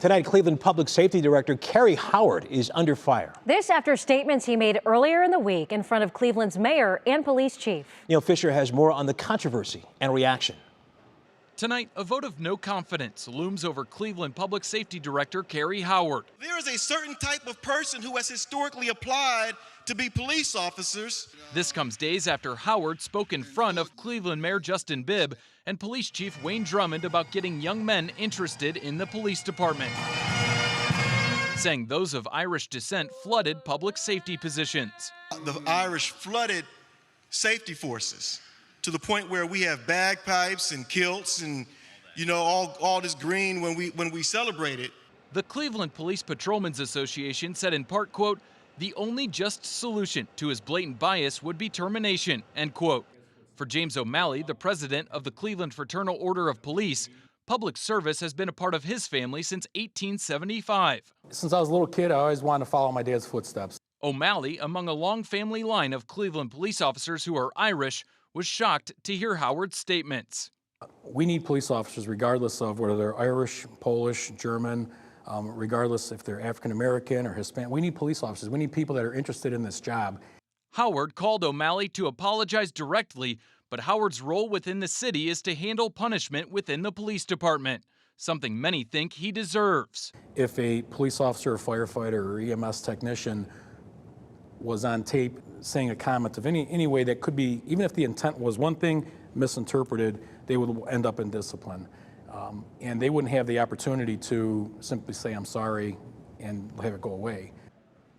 Tonight, Cleveland Public Safety Director Karrie Howard is under fire. This after statements he made earlier in the week in front of Cleveland's mayor and police chief. Neil Fisher has more on the controversy and reaction. Tonight, a vote of no confidence looms over Cleveland Public Safety Director Karrie Howard. There is a certain type of person who has historically applied to be police officers. This comes days after Howard spoke in front of Cleveland Mayor Justin Bibb and Police Chief Wayne Drummond about getting young men interested in the police department, saying those of Irish descent flooded public safety positions. The Irish flooded safety forces to the point where we have bagpipes and kilts and, you know, all this green when we celebrate it. The Cleveland Police Patrolmen's Association said in part, quote, "The only just solution to his blatant bias would be termination," end quote. For James O'Malley, the president of the Cleveland Fraternal Order of Police, public service has been a part of his family since 1875. Since I was a little kid, I always wanted to follow my dad's footsteps. O'Malley, among a long family line of Cleveland police officers who are Irish, was shocked to hear Howard's statements. We need police officers regardless of whether they're Irish, Polish, German, regardless if they're African American or Hispanic. We need police officers. We need people that are interested in this job. Howard called O'Malley to apologize directly, but Howard's role within the city is to handle punishment within the police department, something many think he deserves. If a police officer or firefighter or EMS technician was on tape saying a comment of any way that could be, even if the intent was one thing, misinterpreted, they would end up in discipline. And they wouldn't have the opportunity to simply say, "I'm sorry," and have it go away.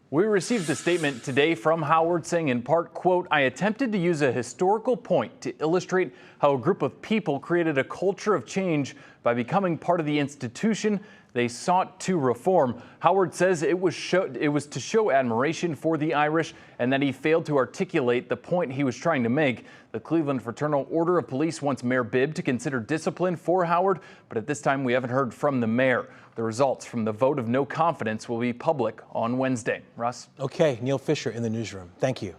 We received a statement today from Howard saying in part, quote, "I attempted to use a historical point to illustrate how a group of people created a culture of change by becoming part of the institution they sought to reform." Howard says it was to show admiration for the Irish and that he failed to articulate the point he was trying to make. The Cleveland Fraternal Order of Police wants Mayor Bibb to consider discipline for Howard, but at this time we haven't heard from the mayor. The results from the vote of no confidence will be public on Wednesday. Russ? Okay, Neil Fisher in the newsroom. Thank you.